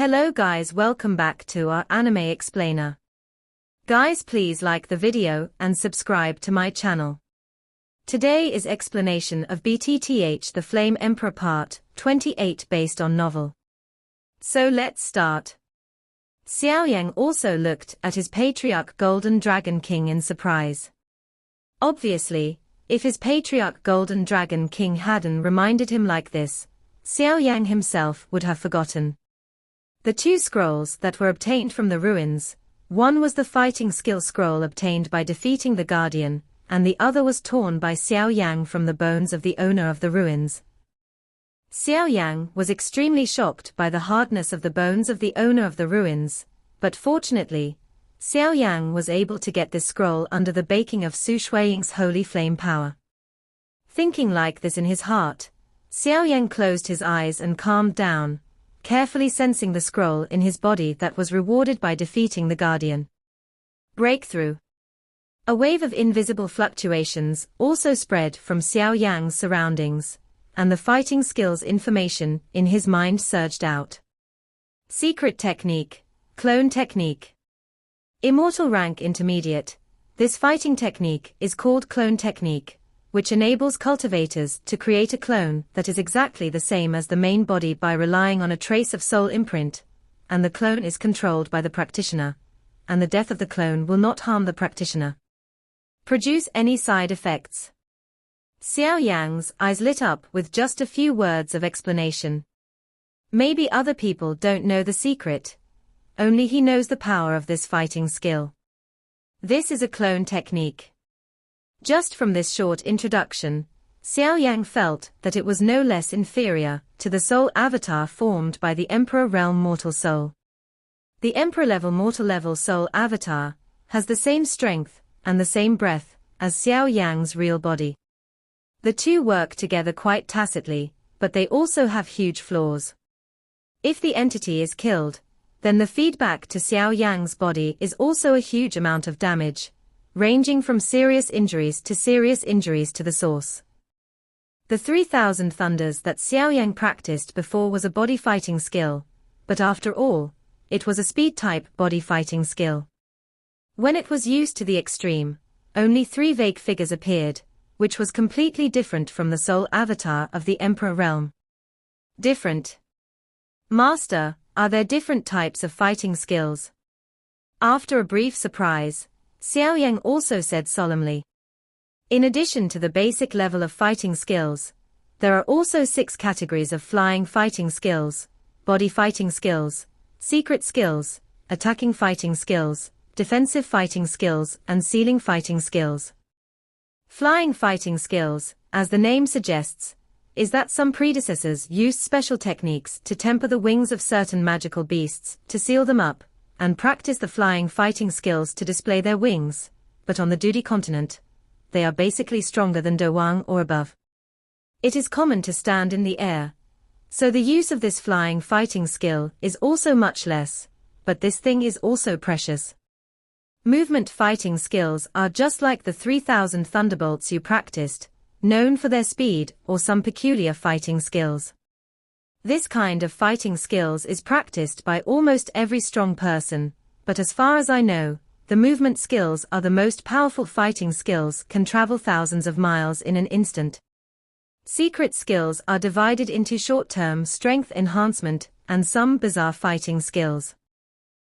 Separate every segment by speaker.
Speaker 1: Hello guys, welcome back to our anime explainer. Guys, please like the video and subscribe to my channel. Today is explanation of BTTH The Flame Emperor Part 28 based on novel. So let's start. Xiao Yan also looked at his patriarch Golden Dragon King in surprise. Obviously, if his patriarch Golden Dragon King hadn't reminded him like this, Xiao Yan himself would have forgotten. The two scrolls that were obtained from the ruins, one was the fighting skill scroll obtained by defeating the Guardian, and the other was torn by Xiao Yang from the bones of the owner of the ruins. Xiao Yang was extremely shocked by the hardness of the bones of the owner of the ruins, but fortunately, Xiao Yang was able to get this scroll under the baking of Su Shuiying's holy flame power. Thinking like this in his heart, Xiao Yang closed his eyes and calmed down, carefully sensing the scroll in his body that was rewarded by defeating the Guardian. Breakthrough. A wave of invisible fluctuations also spread from Xiao Yang's surroundings, and the fighting skills information in his mind surged out. Secret technique, clone technique. Immortal rank intermediate. This fighting technique is called clone technique, which enables cultivators to create a clone that is exactly the same as the main body by relying on a trace of soul imprint, and the clone is controlled by the practitioner, and the death of the clone will not harm the practitioner. Produce any side effects. Xiao Yang's eyes lit up with just a few words of explanation. Maybe other people don't know the secret, only he knows the power of this fighting skill. This is a clone technique. Just from this short introduction, Xiao Yang felt that it was no less inferior to the soul avatar formed by the Emperor Realm Mortal Soul. The Emperor Level Mortal Level Soul avatar has the same strength and the same breath as Xiao Yang's real body. The two work together quite tacitly, but they also have huge flaws. If the entity is killed, then the feedback to Xiao Yang's body is also a huge amount of damage, ranging from serious injuries to the source. The 3000 thunders that Xiao Yang practiced before was a body fighting skill, but after all, it was a speed-type body fighting skill. When it was used to the extreme, only 3 vague figures appeared, which was completely different from the soul avatar of the Emperor Realm. Different. Master, are there different types of fighting skills? After a brief surprise, Xiao Yang also said solemnly. In addition to the basic level of fighting skills, there are also 6 categories of flying fighting skills, body fighting skills, secret skills, attacking fighting skills, defensive fighting skills, and sealing fighting skills. Flying fighting skills, as the name suggests, is that some predecessors used special techniques to temper the wings of certain magical beasts, to seal them up, and practice the flying fighting skills to display their wings, but on the Duty continent, they are basically stronger than Doang or above. It is common to stand in the air, so the use of this flying fighting skill is also much less, but this thing is also precious. Movement fighting skills are just like the 3000 thunderbolts you practiced, known for their speed or some peculiar fighting skills. This kind of fighting skills is practiced by almost every strong person, but as far as I know, the movement skills are the most powerful fighting skills, can travel thousands of miles in an instant. Secret skills are divided into short-term strength enhancement and some bizarre fighting skills.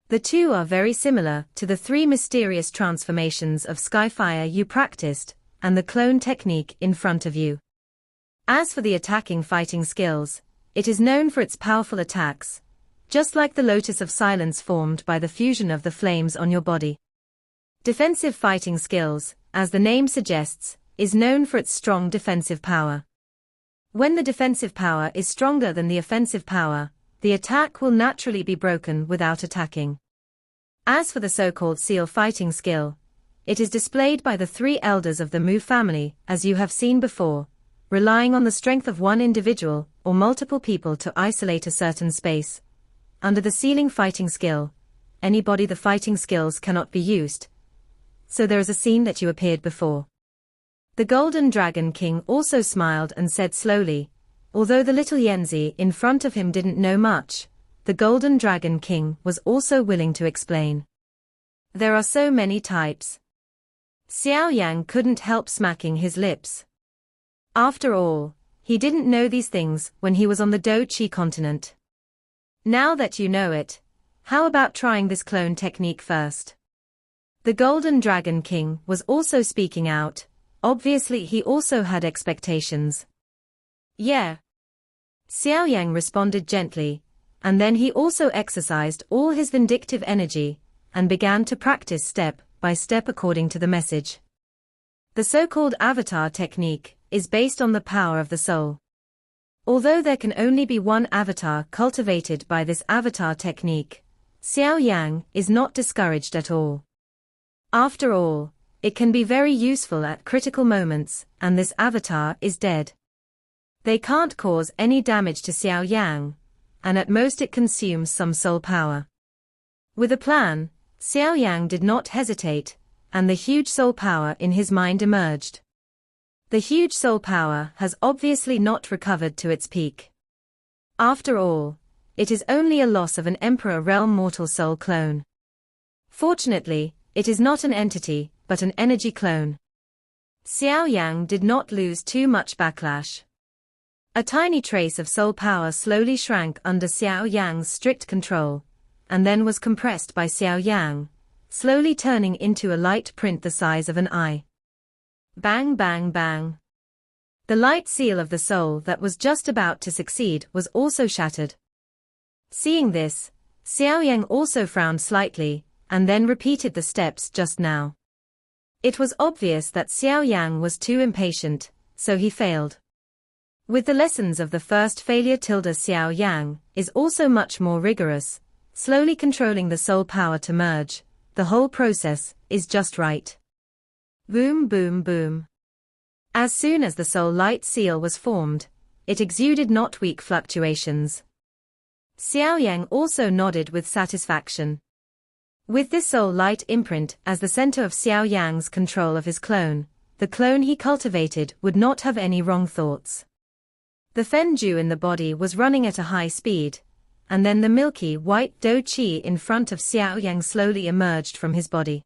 Speaker 1: The two are very similar to the 3 mysterious transformations of Skyfire you practiced, and the clone technique in front of you. As for the attacking fighting skills, it is known for its powerful attacks, just like the Lotus of Silence formed by the fusion of the flames on your body. Defensive fighting skills, as the name suggests, is known for its strong defensive power. When the defensive power is stronger than the offensive power, the attack will naturally be broken without attacking. As for the so-called seal fighting skill, it is displayed by the 3 elders of the Mu family, as you have seen before, relying on the strength of one individual or multiple people to isolate a certain space. Under the sealing fighting skill, anybody the fighting skills cannot be used. So there is a scene that you appeared before. The Golden Dragon King also smiled and said slowly, although the little Yenzi in front of him didn't know much, the Golden Dragon King was also willing to explain. There are so many types. Xiao Yan couldn't help smacking his lips. After all, he didn't know these things when he was on the Do Chi continent. Now that you know it, how about trying this clone technique first? The Golden Dragon King was also speaking out. Obviously he also had expectations. Yeah. Xiao Yang responded gently, and then he also exercised all his vindictive energy, and began to practice step by step according to the message. The so-called avatar technique is based on the power of the soul. Although there can only be one avatar cultivated by this avatar technique, Xiao Yang is not discouraged at all. After all, it can be very useful at critical moments, and this avatar is dead. They can't cause any damage to Xiao Yang, and at most it consumes some soul power. With a plan, Xiao Yang did not hesitate, and the huge soul power in his mind emerged. The huge soul power has obviously not recovered to its peak. After all, it is only a loss of an Emperor Realm mortal soul clone. Fortunately, it is not an entity, but an energy clone. Xiao Yang did not lose too much backlash. A tiny trace of soul power slowly shrank under Xiao Yang's strict control, and then was compressed by Xiao Yang, slowly turning into a light print the size of an eye. Bang bang bang. The light seal of the soul that was just about to succeed was also shattered. Seeing this, Xiao Yang also frowned slightly, and then repeated the steps just now. It was obvious that Xiao Yang was too impatient, so he failed. With the lessons of the first failure, Xiao Yang is also much more rigorous, slowly controlling the soul power to merge. The whole process is just right. Boom boom boom. As soon as the soul light seal was formed, it exuded not weak fluctuations. Xiao Yang also nodded with satisfaction. With this soul light imprint as the center of Xiao Yang's control of his clone, the clone he cultivated would not have any wrong thoughts. The Fenju in the body was running at a high speed, and then the milky white Do Qi in front of Xiao Yang slowly emerged from his body.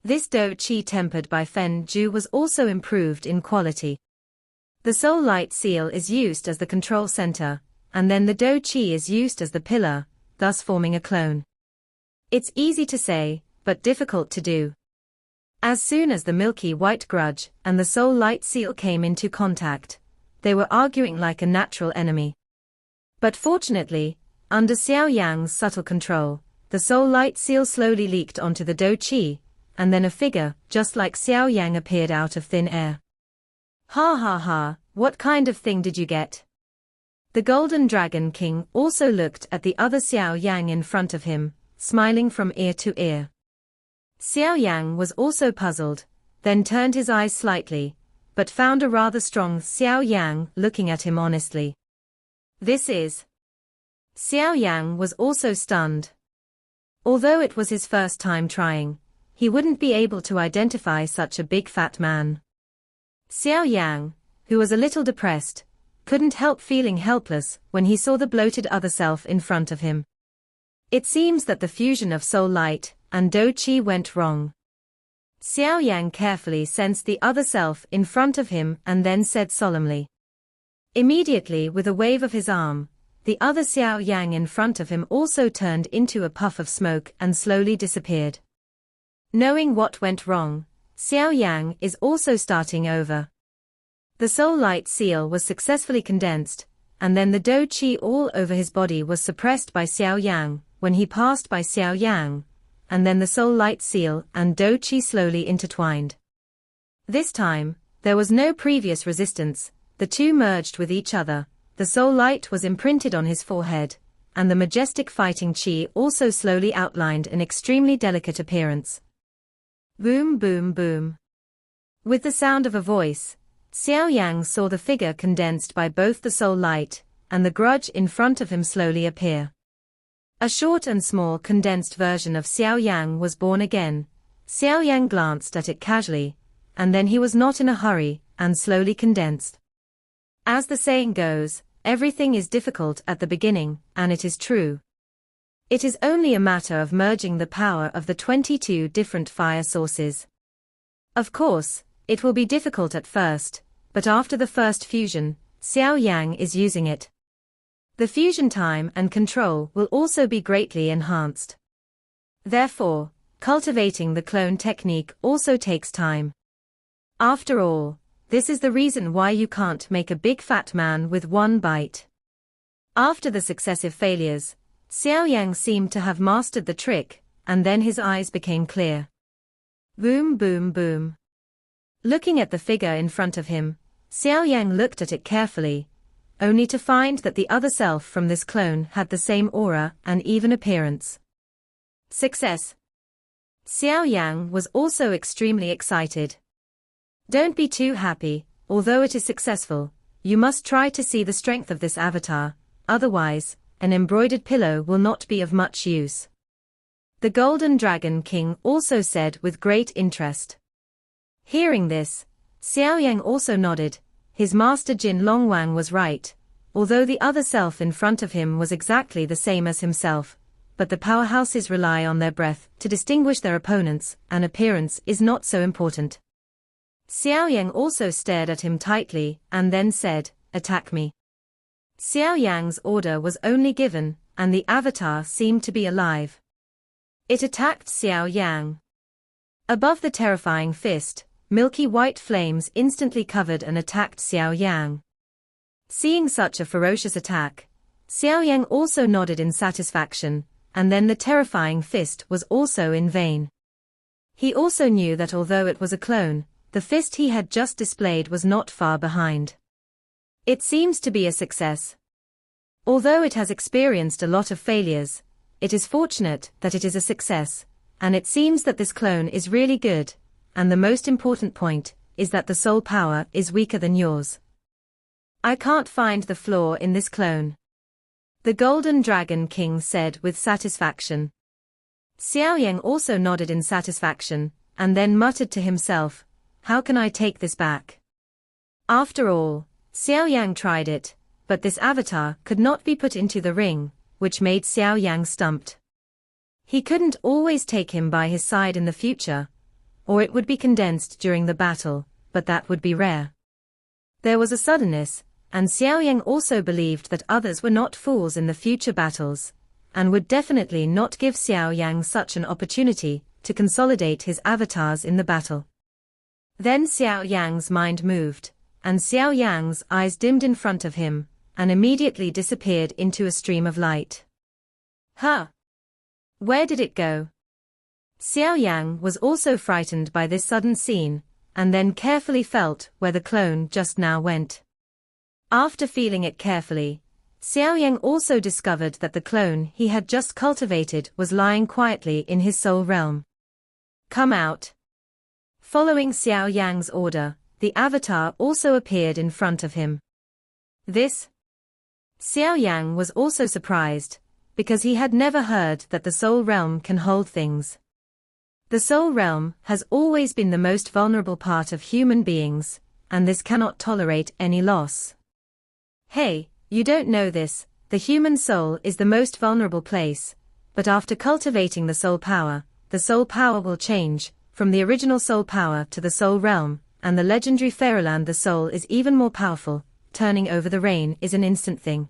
Speaker 1: This Do Qi tempered by Fenju was also improved in quality. The soul light seal is used as the control center, and then the Do Qi is used as the pillar, thus forming a clone. It's easy to say, but difficult to do. As soon as the milky white grudge and the soul light seal came into contact, they were arguing like a natural enemy. But fortunately, under Xiao Yang's subtle control, the soul light seal slowly leaked onto the Do Qi, and then a figure, just like Xiao Yang, appeared out of thin air. Ha ha ha, what kind of thing did you get? The Golden Dragon King also looked at the other Xiao Yang in front of him, smiling from ear to ear. Xiao Yang was also puzzled, then turned his eyes slightly, but found a rather strong Xiao Yang looking at him honestly. This is... Xiao Yang was also stunned. Although it was his first time trying, he wouldn't be able to identify such a big fat man. Xiao Yang, who was a little depressed, couldn't help feeling helpless when he saw the bloated other self in front of him. It seems that the fusion of soul light and Do Qi went wrong. Xiao Yang carefully sensed the other self in front of him and then said solemnly. Immediately, with a wave of his arm, the other Xiao Yang in front of him also turned into a puff of smoke and slowly disappeared. Knowing what went wrong, Xiao Yang is also starting over. The soul light seal was successfully condensed, and then the Do Qi all over his body was suppressed by Xiao Yang when he passed by Xiao Yang, and then the soul light seal and Do Qi slowly intertwined. This time, there was no previous resistance, the two merged with each other, the soul light was imprinted on his forehead, and the majestic fighting Qi also slowly outlined an extremely delicate appearance. Boom boom boom. With the sound of a voice, Xiao Yang saw the figure condensed by both the soul light and the grudge in front of him slowly appear. A short and small condensed version of Xiao Yang was born again. Xiao Yang glanced at it casually, and then he was not in a hurry, and slowly condensed. As the saying goes, everything is difficult at the beginning, and it is true. It is only a matter of merging the power of the 22 different fire sources. Of course, it will be difficult at first, but after the first fusion, Xiao Yan is using it. The fusion time and control will also be greatly enhanced. Therefore, cultivating the clone technique also takes time. After all, this is the reason why you can't make a big fat man with one bite. After the successive failures, Xiao Yan seemed to have mastered the trick, and then his eyes became clear. Boom, boom, boom. Looking at the figure in front of him, Xiao Yan looked at it carefully, only to find that the other self from this clone had the same aura and even appearance. Success. Xiao Yan was also extremely excited. Don't be too happy, although it is successful, you must try to see the strength of this avatar, otherwise, an embroidered pillow will not be of much use. The Golden Dragon King also said with great interest. Hearing this, Xiao Yan also nodded. His master Jin Longwang was right, although the other self in front of him was exactly the same as himself, but the powerhouses rely on their breath to distinguish their opponents, and appearance is not so important. Xiao Yan also stared at him tightly and then said, "Attack me." Xiao Yang's order was only given, and the avatar seemed to be alive. It attacked Xiao Yang. Above the terrifying fist, milky white flames instantly covered and attacked Xiao Yang. Seeing such a ferocious attack, Xiao Yang also nodded in satisfaction, and then the terrifying fist was also in vain. He also knew that although it was a clone, the fist he had just displayed was not far behind. It seems to be a success. Although it has experienced a lot of failures, it is fortunate that it is a success, and it seems that this clone is really good, and the most important point is that the soul power is weaker than yours. I can't find the flaw in this clone. The Golden Dragon King said with satisfaction. Xiao Yang also nodded in satisfaction, and then muttered to himself, "How can I take this back?" After all, Xiao Yang tried it, but this avatar could not be put into the ring, which made Xiao Yang stumped. He couldn't always take him by his side in the future, or it would be condensed during the battle, but that would be rare. There was a suddenness, and Xiao Yang also believed that others were not fools in the future battles, and would definitely not give Xiao Yang such an opportunity to consolidate his avatars in the battle. Then Xiao Yang's mind moved, and Xiao Yang's eyes dimmed in front of him, and immediately disappeared into a stream of light. Huh! Where did it go? Xiao Yang was also frightened by this sudden scene, and then carefully felt where the clone just now went. After feeling it carefully, Xiao Yang also discovered that the clone he had just cultivated was lying quietly in his soul realm. Come out. Following Xiao Yang's order, the avatar also appeared in front of him. This? Xiao Yang was also surprised, because he had never heard that the soul realm can hold things. The soul realm has always been the most vulnerable part of human beings, and this cannot tolerate any loss. Hey, you don't know this, the human soul is the most vulnerable place, but after cultivating the soul power will change, from the original soul power to the soul realm, and the legendary fairyland the soul is even more powerful, turning over the rain is an instant thing.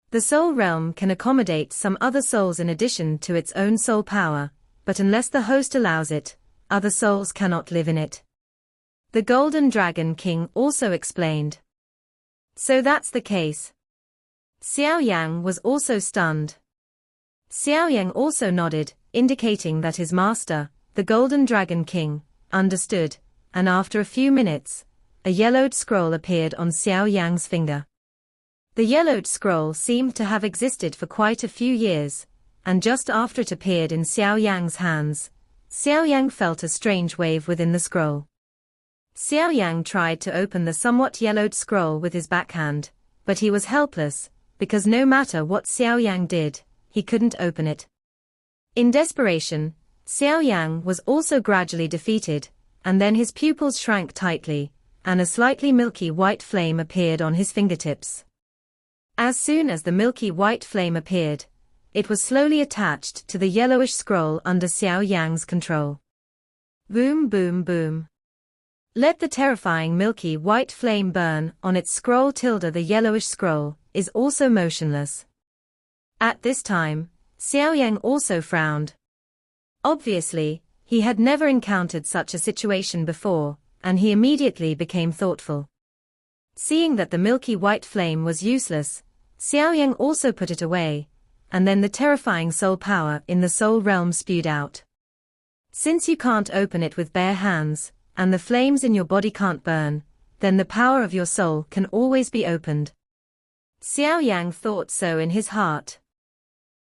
Speaker 1: The soul realm can accommodate some other souls in addition to its own soul power, but unless the host allows it, other souls cannot live in it. The Golden Dragon King also explained. So that's the case. Xiao Yang was also stunned. Xiao Yang also nodded, indicating that his master, the Golden Dragon King, understood, and after a few minutes, a yellowed scroll appeared on Xiao Yang's finger. The yellowed scroll seemed to have existed for quite a few years, and just after it appeared in Xiao Yang's hands, Xiao Yang felt a strange wave within the scroll. Xiao Yang tried to open the somewhat yellowed scroll with his backhand, but he was helpless, because no matter what Xiao Yang did, he couldn't open it. In desperation, Xiao Yang was also gradually defeated, and then his pupils shrank tightly, and a slightly milky white flame appeared on his fingertips. As soon as the milky white flame appeared, it was slowly attached to the yellowish scroll under Xiao Yang's control. Boom, boom, boom. Let the terrifying milky white flame burn on its scroll. The yellowish scroll is also motionless. At this time, Xiao Yang also frowned. Obviously, he had never encountered such a situation before, and he immediately became thoughtful. Seeing that the milky white flame was useless, Xiao Yang also put it away, and then the terrifying soul power in the soul realm spewed out. Since you can't open it with bare hands, and the flames in your body can't burn, then the power of your soul can always be opened. Xiao Yang thought so in his heart.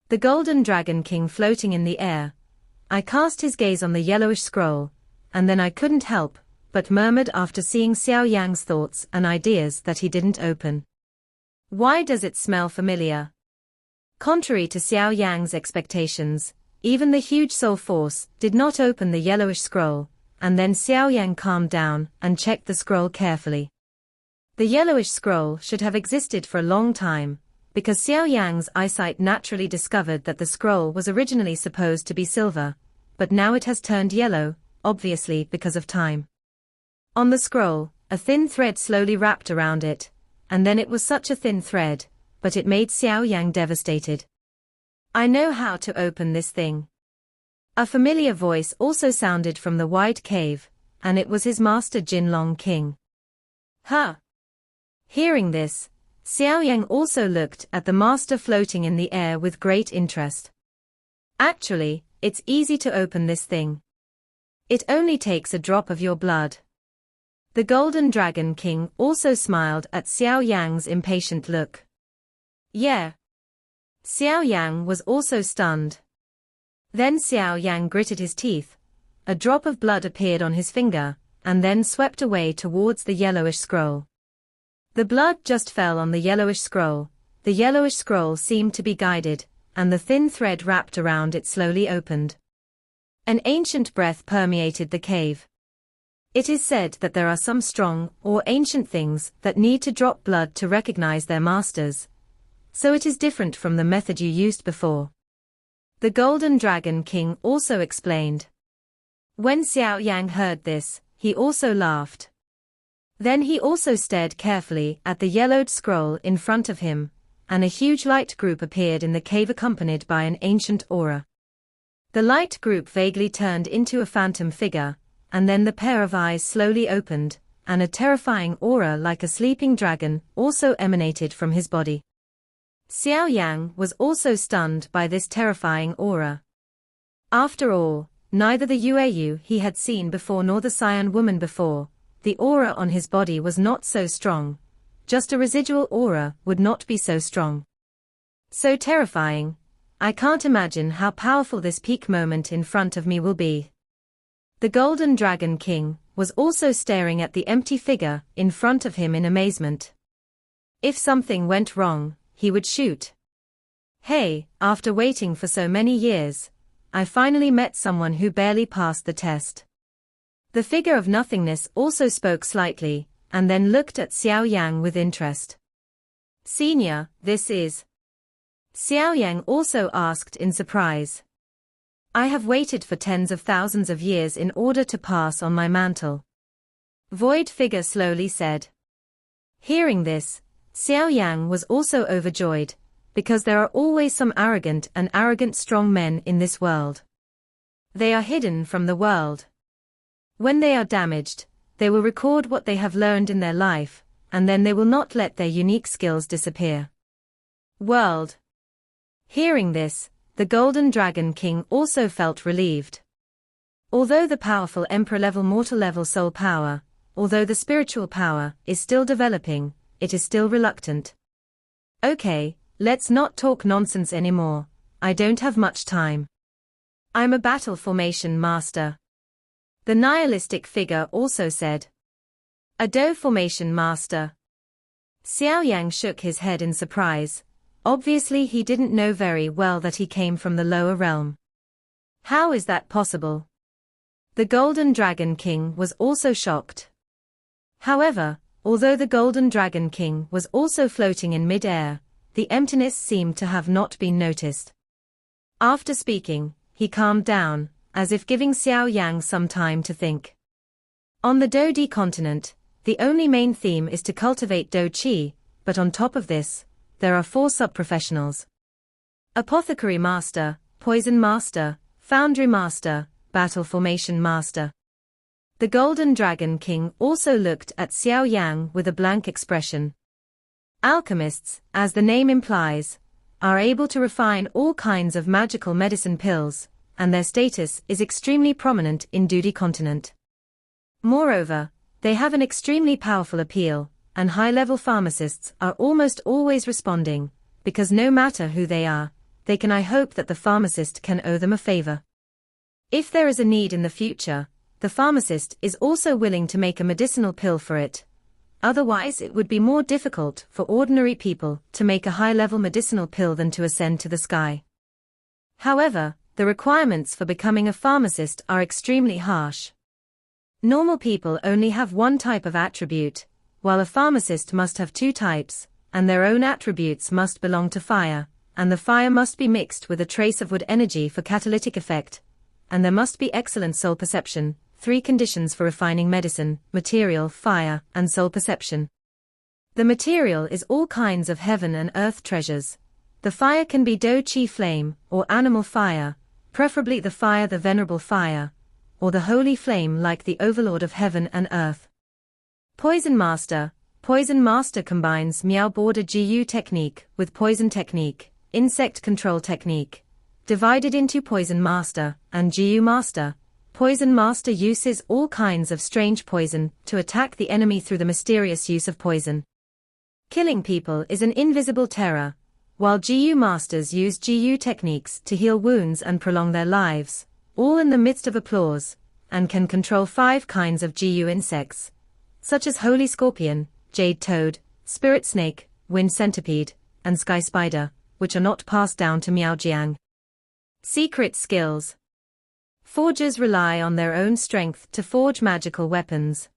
Speaker 1: The golden dragon king floating in the air. I cast his gaze on the yellowish scroll, and then I couldn't help but murmured after seeing Xiao Yang's thoughts and ideas that he didn't open. Why does it smell familiar? Contrary to Xiao Yang's expectations, even the huge soul force did not open the yellowish scroll, and then Xiao Yang calmed down and checked the scroll carefully. The yellowish scroll should have existed for a long time, because Xiao Yang's eyesight naturally discovered that the scroll was originally supposed to be silver, but now it has turned yellow, obviously because of time. On the scroll, a thin thread slowly wrapped around it, and then it was such a thin thread, but it made Xiao Yang devastated. I know how to open this thing. A familiar voice also sounded from the wide cave, and it was his master Jinlong King. Huh! Hearing this, Xiao Yang also looked at the master floating in the air with great interest. Actually, it's easy to open this thing. It only takes a drop of your blood. The Golden Dragon King also smiled at Xiao Yang's impatient look. Yeah. Xiao Yang was also stunned. Then Xiao Yang gritted his teeth. A drop of blood appeared on his finger, and then swept away towards the yellowish scroll. The blood just fell on the yellowish scroll. The yellowish scroll seemed to be guided, and the thin thread wrapped around it slowly opened. An ancient breath permeated the cave. It is said that there are some strong or ancient things that need to drop blood to recognize their masters. So it is different from the method you used before. The Golden Dragon King also explained. When Xiao Yang heard this, he also laughed. Then he also stared carefully at the yellowed scroll in front of him, and a huge light group appeared in the cave accompanied by an ancient aura. The light group vaguely turned into a phantom figure, and then the pair of eyes slowly opened, and a terrifying aura like a sleeping dragon also emanated from his body. Xiao Yang was also stunned by this terrifying aura. After all, neither the Yueyu he had seen before nor the Cyan woman before, the aura on his body was not so strong. Just a residual aura would not be so strong. So terrifying. I can't imagine how powerful this peak moment in front of me will be. The Golden Dragon King was also staring at the empty figure in front of him in amazement. If something went wrong, he would shoot. Hey, after waiting for so many years, I finally met someone who barely passed the test. The figure of nothingness also spoke slightly, and then looked at Xiao Yang with interest. Senior, this is? Xiao Yang also asked in surprise. I have waited for tens of thousands of years in order to pass on my mantle. Void figure slowly said. Hearing this, Xiao Yang was also overjoyed, because there are always some arrogant strong men in this world. They are hidden from the world. When they are damaged, they will record what they have learned in their life, and then they will not let their unique skills disappear. World. Hearing this, the Golden Dragon King also felt relieved. Although the powerful Emperor-level mortal-level soul power, although the spiritual power is still developing, it is still reluctant. Okay, let's not talk nonsense anymore, I don't have much time. I'm a battle formation master. The nihilistic figure also said. A Do formation master. Xiao Yang shook his head in surprise. Obviously he didn't know very well that he came from the lower realm. How is that possible? The Golden Dragon King was also shocked. However, although the Golden Dragon King was also floating in mid-air, the emptiness seemed to have not been noticed. After speaking, he calmed down, as if giving Xiao Yang some time to think. On the Do-Di continent, the only main theme is to cultivate Do-Chi, but on top of this, there are 4 sub-professionals: Apothecary Master, Poison Master, Foundry Master, Battle Formation Master. The Golden Dragon King also looked at Xiao Yang with a blank expression. Alchemists, as the name implies, are able to refine all kinds of magical medicine pills, and their status is extremely prominent in Do-Di continent. Moreover, they have an extremely powerful appeal, and high-level pharmacists are almost always responding, because no matter who they are, they can hope that the pharmacist can owe them a favor. If there is a need in the future, the pharmacist is also willing to make a medicinal pill for it. Otherwise it would be more difficult for ordinary people to make a high-level medicinal pill than to ascend to the sky. However, the requirements for becoming a pharmacist are extremely harsh. Normal people only have one type of attribute, while a pharmacist must have 2 types, and their own attributes must belong to fire, and the fire must be mixed with a trace of wood energy for catalytic effect, and there must be excellent soul perception, 3 conditions for refining medicine: material, fire, and soul perception. The material is all kinds of heaven and earth treasures. The fire can be Do-Chi flame, or animal fire, preferably the fire, the venerable fire, or the holy flame like the overlord of heaven and earth. Poison Master. Poison Master combines Miao Border Gu technique with poison technique, insect control technique. Divided into Poison Master and Gu Master, Poison Master uses all kinds of strange poison to attack the enemy through the mysterious use of poison. Killing people is an invisible terror, while Gu Masters use Gu techniques to heal wounds and prolong their lives, all in the midst of applause, and can control 5 kinds of Gu insects, such as Holy Scorpion, Jade Toad, Spirit Snake, Wind Centipede, and Sky Spider, which are not passed down to Miao Jiang. Secret skills. Forgers rely on their own strength to forge magical weapons.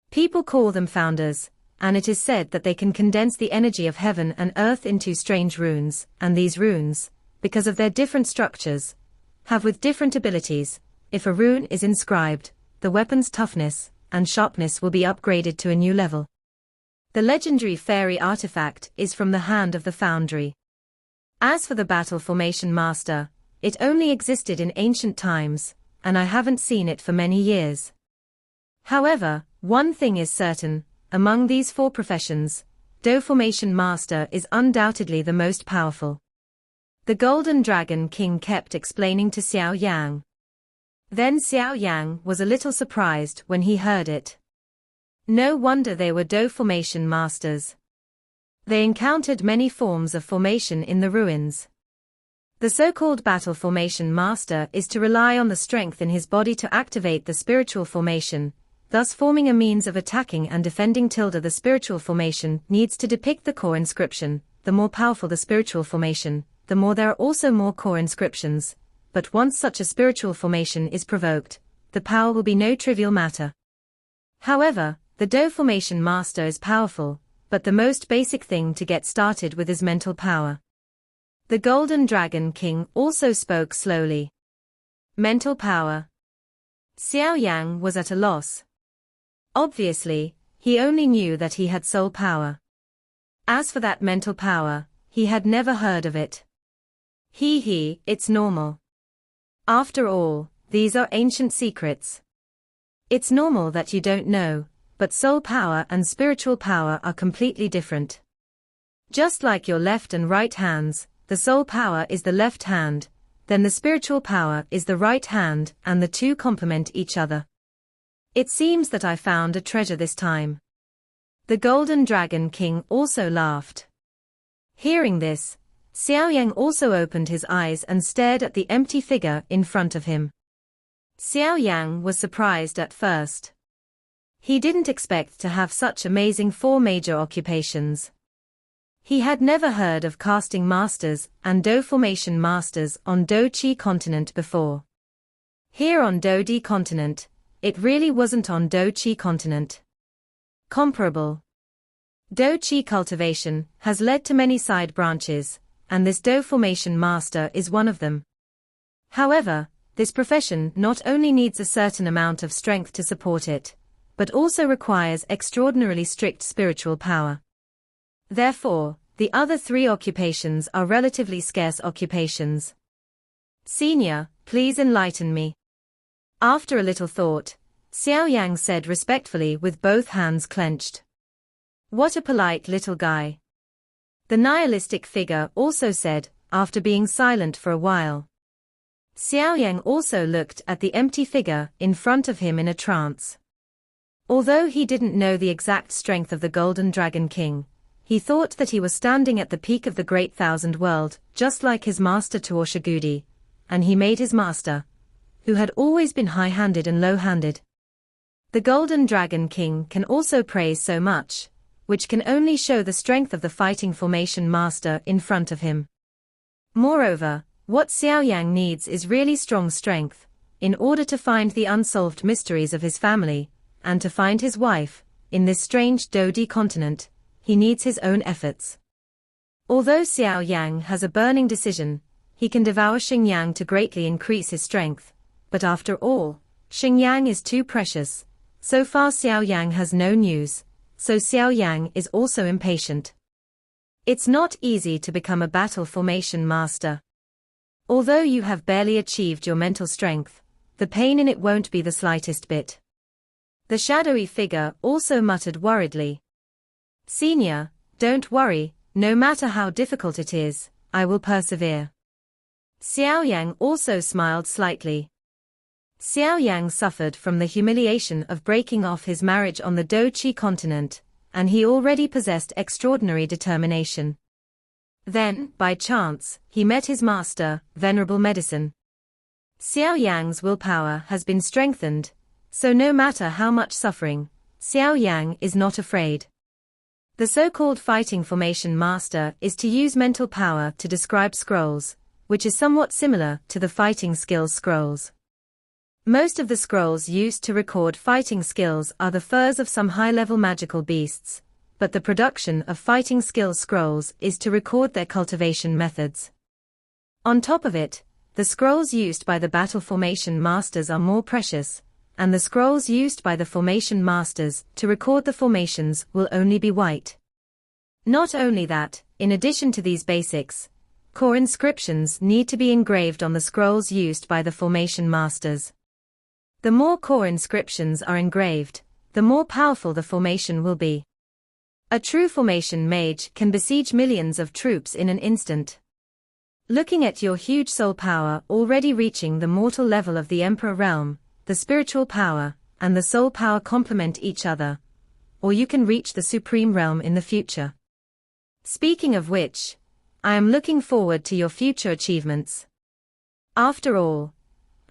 Speaker 1: People call them founders, and it is said that they can condense the energy of heaven and earth into strange runes, and these runes, because of their different structures, have with different abilities. If a rune is inscribed, the weapon's toughness and sharpness will be upgraded to a new level. The legendary fairy artifact is from the hand of the foundry. As for the Battle Formation Master, it only existed in ancient times, and I haven't seen it for many years. However, one thing is certain, among these 4 professions, Do Formation Master is undoubtedly the most powerful. The Golden Dragon King kept explaining to Xiao Yang. Then Xiao Yang was a little surprised when he heard it. No wonder they were Do Formation Masters. They encountered many forms of formation in the ruins. The so-called Battle Formation Master is to rely on the strength in his body to activate the spiritual formation, thus forming a means of attacking and defending. The spiritual formation needs to depict the core inscription. The more powerful the spiritual formation, the more there are also more core inscriptions, but once such a spiritual formation is provoked, the power will be no trivial matter. However, the Do Formation Master is powerful, but the most basic thing to get started with is mental power. The Golden Dragon King also spoke slowly. Mental power. Xiao Yang was at a loss. Obviously, he only knew that he had soul power. As for that mental power, he had never heard of it. It's normal. After all, these are ancient secrets. It's normal that you don't know, but soul power and spiritual power are completely different. Just like your left and right hands, the soul power is the left hand, then the spiritual power is the right hand, and the two complement each other. It seems that I found a treasure this time. The Golden Dragon King also laughed. Hearing this, Xiao Yang also opened his eyes and stared at the empty figure in front of him. Xiao Yang was surprised at first. He didn't expect to have such amazing 4 major occupations. He had never heard of casting masters and Do formation masters on Do-Chi continent before. Here on Do-Di continent, it really wasn't on Do-Chi continent. Comparable. Do Qi cultivation has led to many side branches, and this Do formation master is one of them. However, this profession not only needs a certain amount of strength to support it, but also requires extraordinarily strict spiritual power. Therefore, the other three occupations are relatively scarce occupations. Senior, please enlighten me. After a little thought, Xiao Yang said respectfully with both hands clenched. What a polite little guy. The nihilistic figure also said, after being silent for a while. Xiao Yang also looked at the empty figure in front of him in a trance. Although he didn't know the exact strength of the Golden Dragon King, he thought that he was standing at the peak of the Great Thousand World, just like his master Tuoshigudi, and he made his master, who had always been high-handed and low-handed. The Golden Dragon King can also praise so much, which can only show the strength of the fighting formation master in front of him. Moreover, what Xiao Yang needs is really strong strength, in order to find the unsolved mysteries of his family, and to find his wife, in this strange Dodi continent, he needs his own efforts. Although Xiao Yang has a burning decision, he can devour Xingyang to greatly increase his strength, but after all, Xingyang is too precious. So far Xiao Yang has no news, so Xiao Yang is also impatient. It's not easy to become a battle formation master. Although you have barely achieved your mental strength, the pain in it won't be the slightest bit. The shadowy figure also muttered worriedly. Senior, don't worry, no matter how difficult it is, I will persevere. Xiao Yang also smiled slightly. Xiao Yang suffered from the humiliation of breaking off his marriage on the Do Qi continent, and he already possessed extraordinary determination. Then, by chance, he met his master, Venerable Medicine. Xiao Yang's willpower has been strengthened, so no matter how much suffering, Xiao Yang is not afraid. The so-called fighting formation master is to use mental power to describe scrolls, which is somewhat similar to the fighting skills scrolls. Most of the scrolls used to record fighting skills are the furs of some high-level magical beasts, but the production of fighting skills scrolls is to record their cultivation methods. On top of it, the scrolls used by the battle formation masters are more precious, and the scrolls used by the formation masters to record the formations will only be white. Not only that, in addition to these basics, core inscriptions need to be engraved on the scrolls used by the formation masters. The more core inscriptions are engraved, the more powerful the formation will be. A true formation mage can besiege millions of troops in an instant. Looking at your huge soul power already reaching the mortal level of the Emperor realm, the spiritual power and the soul power complement each other, or you can reach the supreme realm in the future. Speaking of which, I am looking forward to your future achievements. After all,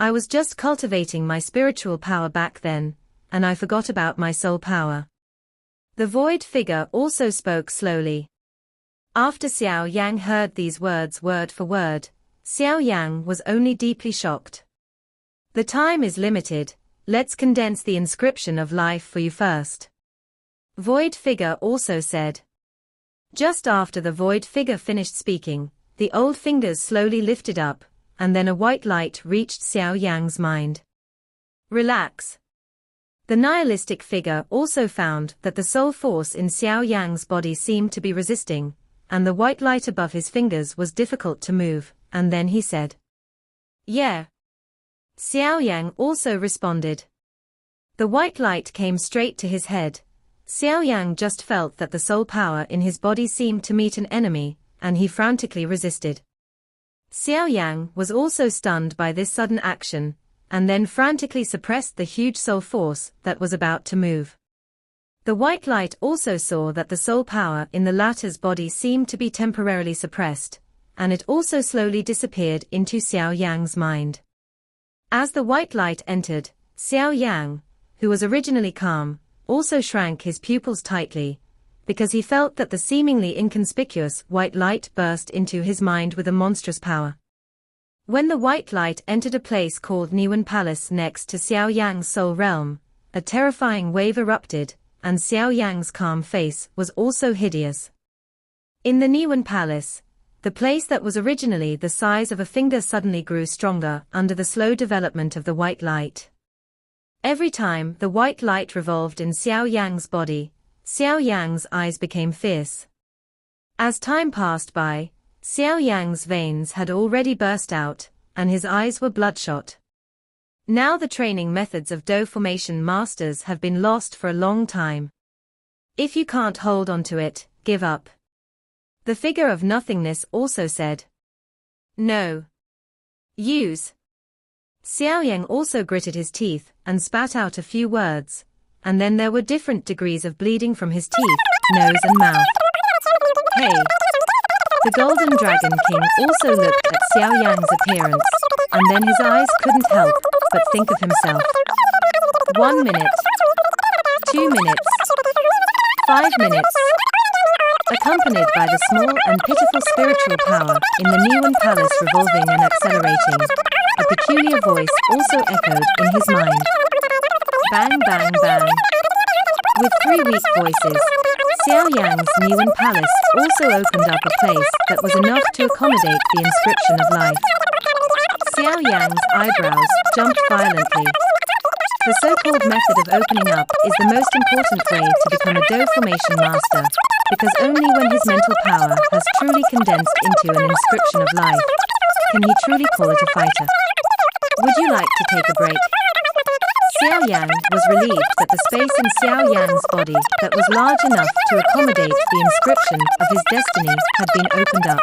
Speaker 1: I was just cultivating my spiritual power back then, and I forgot about my soul power. The void figure also spoke slowly. After Xiao Yang heard these words word for word, Xiao Yang was only deeply shocked. The time is limited, let's condense the inscription of life for you first. Void figure also said. Just after the void figure finished speaking, the old fingers slowly lifted up, and then a white light reached Xiao Yang's mind. Relax. The nihilistic figure also found that the soul force in Xiao Yang's body seemed to be resisting, and the white light above his fingers was difficult to move, and then he said, Yeah. Xiao Yang also responded. The white light came straight to his head. Xiao Yang just felt that the soul power in his body seemed to meet an enemy, and he frantically resisted. Xiao Yang was also stunned by this sudden action, and then frantically suppressed the huge soul force that was about to move. The white light also saw that the soul power in the latter's body seemed to be temporarily suppressed, and it also slowly disappeared into Xiao Yang's mind. As the white light entered, Xiao Yang, who was originally calm, also shrank his pupils tightly, because he felt that the seemingly inconspicuous white light burst into his mind with a monstrous power. When the white light entered a place called Niwen Palace next to Xiao Yang's soul realm, a terrifying wave erupted, and Xiao Yan's calm face was also hideous. In the Niwen Palace, the place that was originally the size of a finger suddenly grew stronger under the slow development of the white light. Every time the white light revolved in Xiao Yang's body, Xiao Yang's eyes became fierce. As time passed by, Xiao Yang's veins had already burst out, and his eyes were bloodshot. Now the training methods of dough formation masters have been lost for a long time. If you can't hold on to it, give up. The figure of nothingness also said. No. Use. Xiao Yang also gritted his teeth and spat out a few words, and then there were different degrees of bleeding from his teeth, nose and mouth. Hey! The Golden Dragon King also looked at Xiao Yang's appearance, and then his eyes couldn't help but think of himself. 1 minute. 2 minutes. 5 minutes. Accompanied by the small and pitiful spiritual power in the Niwen Palace revolving and accelerating, a peculiar voice also echoed in his mind. Bang bang bang. With 3 weak voices, Xiao Yang's Niwen Palace also opened up a place that was enough to accommodate the inscription of life. Xiao Yang's eyebrows jumped violently. The so-called method of opening up is the most important way to become a dough formation master, because only when his mental power has truly condensed into an inscription of life can he truly call it a fighter. Would you like to take a break? Xiao Yan was relieved that the space in Xiao Yang's body that was large enough to accommodate the inscription of his destiny had been opened up.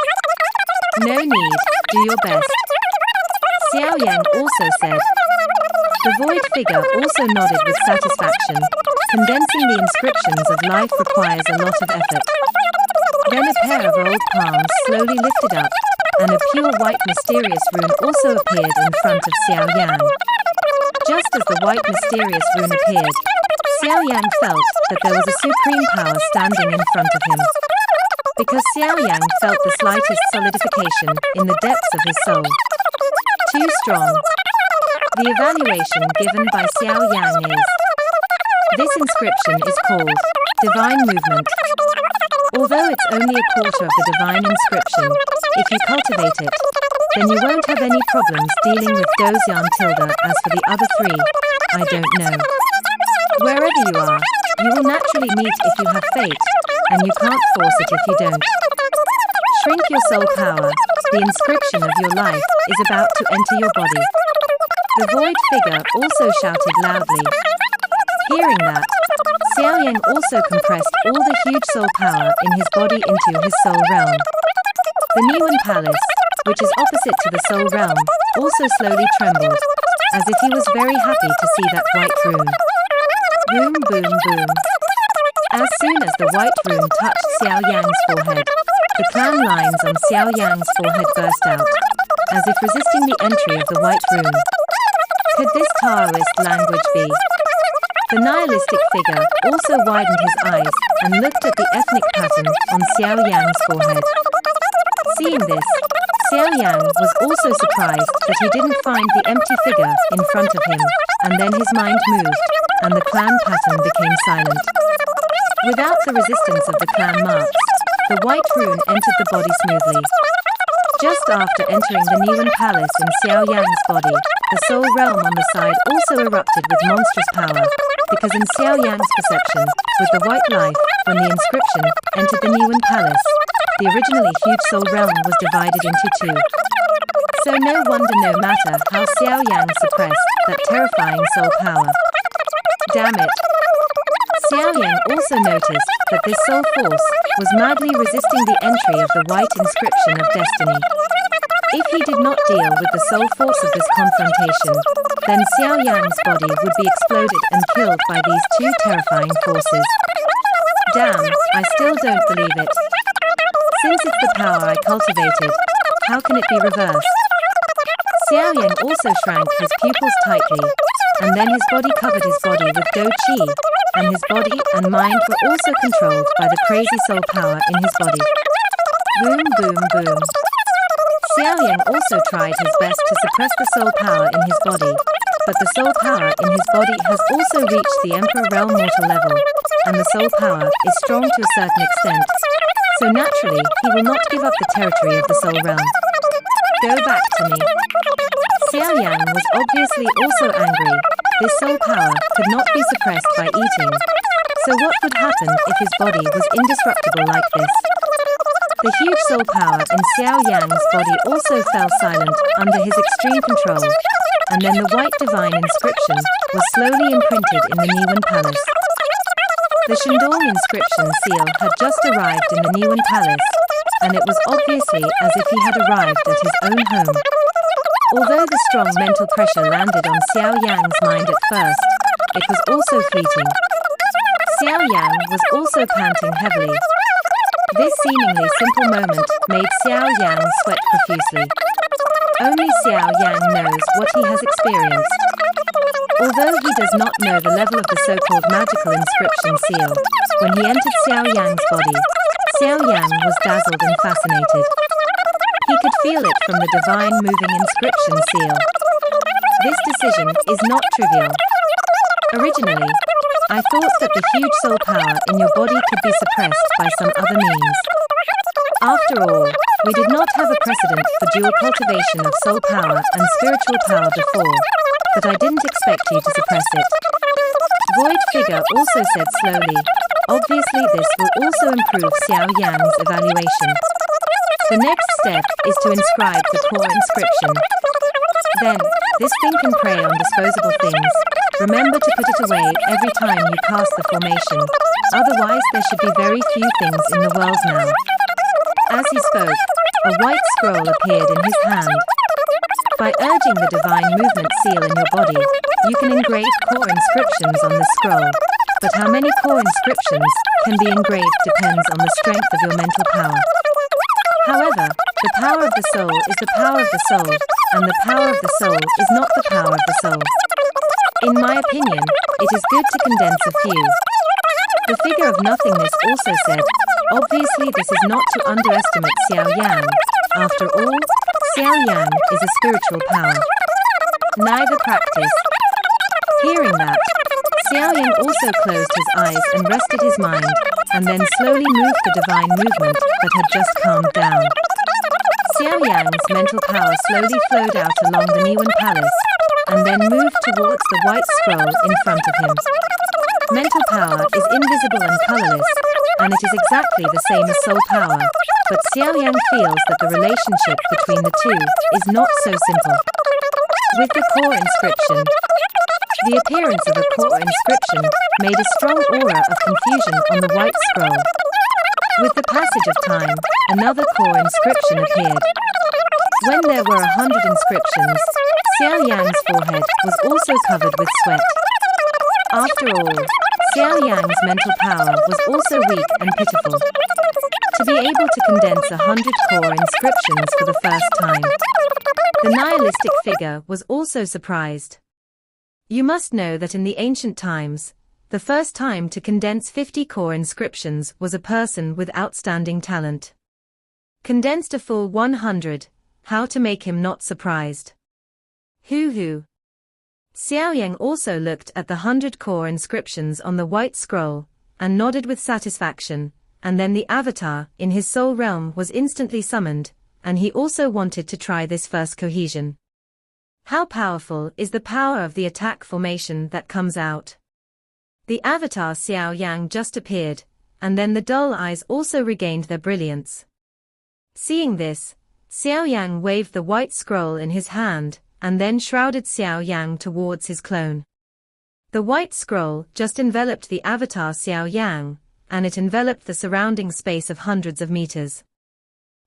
Speaker 1: No need, do your best. Xiao Yang also said. The void figure also nodded with satisfaction. Condensing the inscriptions of life requires a lot of effort. Then a pair of old palms slowly lifted up, and a pure white mysterious rune also appeared in front of Xiao Yang. Just as the white mysterious rune appeared, Xiao Yang felt that there was a supreme power standing in front of him. Because Xiao Yang felt the slightest solidification in the depths of his soul. Too strong. The evaluation given by Xiao Yang is: this inscription is called Divine Movement. Although it's only a quarter of the divine inscription, if you cultivate it, then you won't have any problems dealing with Dozian Tilda. As for the other 3, I don't know. Wherever you are, you will naturally meet if you have fate, and you can't force it if you don't. Shrink your soul power, the inscription of your life is about to enter your body. The void figure also shouted loudly. Hearing that, Xiao Yang also compressed all the huge soul power in his body into his soul realm. The Niwen Palace, which is opposite to the soul realm, also slowly trembled, as if he was very happy to see that white rune. Boom boom boom. As soon as the white rune touched Xiao Yang's forehead, the clan lines on Xiao Yang's forehead burst out, as if resisting the entry of the white rune. Could this Taoist language be? The nihilistic figure also widened his eyes and looked at the ethnic pattern on Xiao Yang's forehead. Seeing this, Xiao Yang was also surprised that he didn't find the empty figure in front of him, and then his mind moved, and the clan pattern became silent. Without the resistance of the clan marks, the white rune entered the body smoothly. Just after entering the Niwen Palace in Xiao Yang's body, the soul realm on the side also erupted with monstrous power, because in Xiao Yang's perception, with the white life, when the inscription entered the Niwen Palace, the originally huge soul realm was divided into 2. So no wonder, no matter how Xiao Yang suppressed that terrifying soul power. Damn it. Xiao Yang also noticed that this soul force was madly resisting the entry of the white inscription of destiny. If he did not deal with the soul force of this confrontation, then Xiao Yang's body would be exploded and killed by these 2 terrifying forces. Damn, I still don't believe it. Since it's the power I cultivated, how can it be reversed? Xiao Yang also shrank his pupils tightly, and then his body covered his body with Do Qi, and his body and mind were also controlled by the crazy soul power in his body. Boom boom boom. Xiao Yan also tried his best to suppress the soul power in his body, but the soul power in his body has also reached the Emperor Realm mortal level, and the soul power is strong to a certain extent, so naturally he will not give up the territory of the soul realm. Go back to me. Xiao Yan was obviously also angry. This soul power could not be suppressed by eating, so what would happen if his body was indestructible like this? The huge soul power in Xiao Yan's body also fell silent under his extreme control, and then the white divine inscription was slowly imprinted in the Niwen Palace. The Shandong inscription seal had just arrived in the Niwen Palace, and it was obviously as if he had arrived at his own home. Although the strong mental pressure landed on Xiao Yan's mind at first, it was also fleeting. Xiao Yan was also panting heavily. This seemingly simple moment made Xiao Yan sweat profusely. Only Xiao Yan knows what he has experienced. Although he does not know the level of the so-called magical inscription seal, when he entered Xiao Yan's body, Xiao Yan was dazzled and fascinated. He could feel it from the divine moving inscription seal. This decision is not trivial. Originally, I thought that the huge soul power in your body could be suppressed by some other means. After all, we did not have a precedent for dual cultivation of soul power and spiritual power before, but I didn't expect you to suppress it. Void Figure also said slowly, obviously this will also improve Xiao Yan's evaluation. The next step is to inscribe the core inscription. Then, this thing can prey on disposable things. Remember to put it away every time you cast the formation, otherwise there should be very few things in the world now. As he spoke, a white scroll appeared in his hand. By urging the divine movement seal in your body, you can engrave core inscriptions on the scroll, but how many core inscriptions can be engraved depends on the strength of your mental power. However, the power of the soul is the power of the soul, and the power of the soul is not the power of the soul. In my opinion, it is good to condense a few. The figure of nothingness also said, obviously this is not to underestimate Xiao Yan. After all, Xiao Yan is a spiritual power. Neither practice. Hearing that, Xiao Yan also closed his eyes and rested his mind, and then slowly moved the divine movement that had just calmed down. Xiao Yan's mental power slowly flowed out along the Niwen Palace, and then moved towards the white scroll in front of him. Mental power is invisible and colorless, and it is exactly the same as soul power, but Xiao Yan feels that the relationship between the two is not so simple. With the core inscription, the appearance of a core inscription made a strong aura of confusion on the white scroll. With the passage of time, another core inscription appeared. When there were 100 inscriptions, Xiao Yan's forehead was also covered with sweat. After all, Xiao Yan's mental power was also weak and pitiful. To be able to condense 100 core inscriptions for the first time, the nihilistic figure was also surprised. You must know that in the ancient times, the first time to condense 50 core inscriptions was a person with outstanding talent. Condensed a full 100, how to make him not surprised? Hoo. Xiao Yan also looked at the 100 core inscriptions on the white scroll, and nodded with satisfaction, and then the avatar in his soul realm was instantly summoned, and he also wanted to try this first cohesion. How powerful is the power of the attack formation that comes out? The avatar Xiao Yan just appeared, and then the dull eyes also regained their brilliance. Seeing this, Xiao Yan waved the white scroll in his hand, and then shrouded Xiao Yan towards his clone. The white scroll just enveloped the avatar Xiao Yan, and it enveloped the surrounding space of hundreds of meters.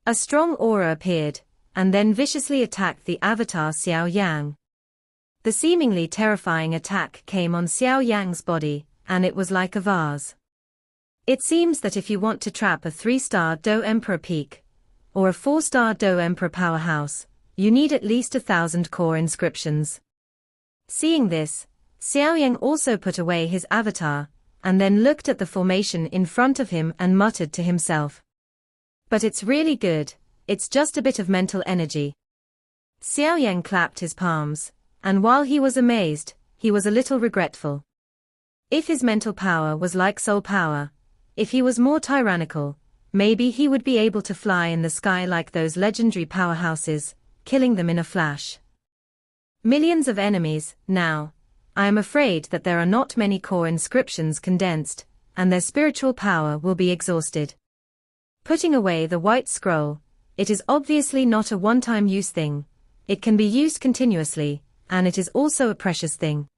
Speaker 1: A strong aura appeared, and then viciously attacked the avatar Xiao Yan. The seemingly terrifying attack came on Xiao Yan's body, and it was like a vase. It seems that if you want to trap a 3-star Do Emperor peak, or a 4-star Do Emperor powerhouse, you need at least 1,000 core inscriptions. Seeing this, Xiao Yan also put away his avatar, and then looked at the formation in front of him and muttered to himself. But it's really good, it's just a bit of mental energy. Xiao Yan clapped his palms, and while he was amazed, he was a little regretful. If his mental power was like soul power, if he was more tyrannical, maybe he would be able to fly in the sky like those legendary powerhouses, killing them in a flash. Millions of enemies, now. I am afraid that there are not many core inscriptions condensed, and their spiritual power will be exhausted. Putting away the white scroll, it is obviously not a one-time use thing. It can be used continuously, and it is also a precious thing.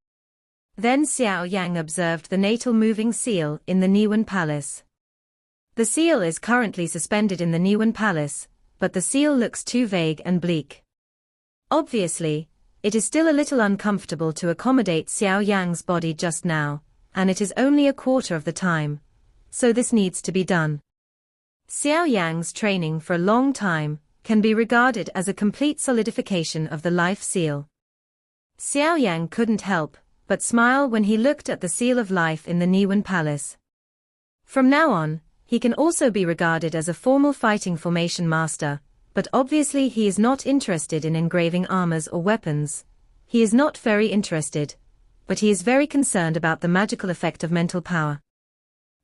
Speaker 1: Then Xiao Yang observed the natal moving seal in the Niwen Palace. The seal is currently suspended in the Niwen Palace, but the seal looks too vague and bleak. Obviously, it is still a little uncomfortable to accommodate Xiao Yang's body just now, and it is only a quarter of the time, so this needs to be done. Xiao Yang's training for a long time can be regarded as a complete solidification of the life seal. Xiao Yang couldn't help but smile when he looked at the seal of life in the Niwen Palace. From now on, he can also be regarded as a formal fighting formation master, but obviously he is not interested in engraving armors or weapons. He is not very interested, but he is very concerned about the magical effect of mental power.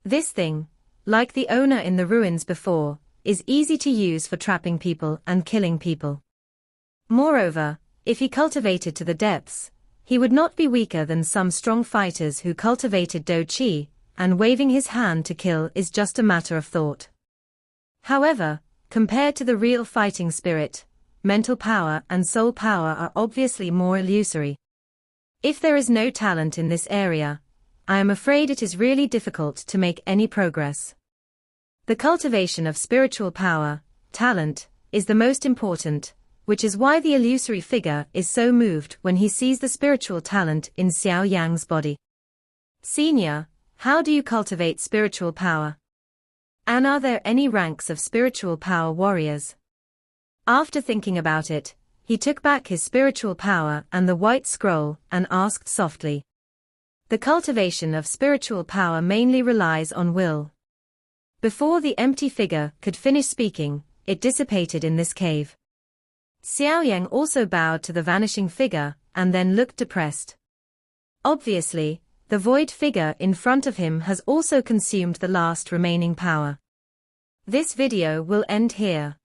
Speaker 1: This thing, like the owner in the ruins before, is easy to use for trapping people and killing people. Moreover, if he cultivated to the depths, he would not be weaker than some strong fighters who cultivated Do Qi, and waving his hand to kill is just a matter of thought. However, compared to the real fighting spirit, mental power and soul power are obviously more illusory. If there is no talent in this area, I am afraid it is really difficult to make any progress. The cultivation of spiritual power, talent, is the most important, which is why the illusory figure is so moved when he sees the spiritual talent in Xiao Yang's body. Senior, how do you cultivate spiritual power? And are there any ranks of spiritual power warriors? After thinking about it, he took back his spiritual power and the white scroll and asked softly. The cultivation of spiritual power mainly relies on will. Before the empty figure could finish speaking, it dissipated in this cave. Xiao Yang also bowed to the vanishing figure and then looked depressed. Obviously, the void figure in front of him has also consumed the last remaining power. This video will end here.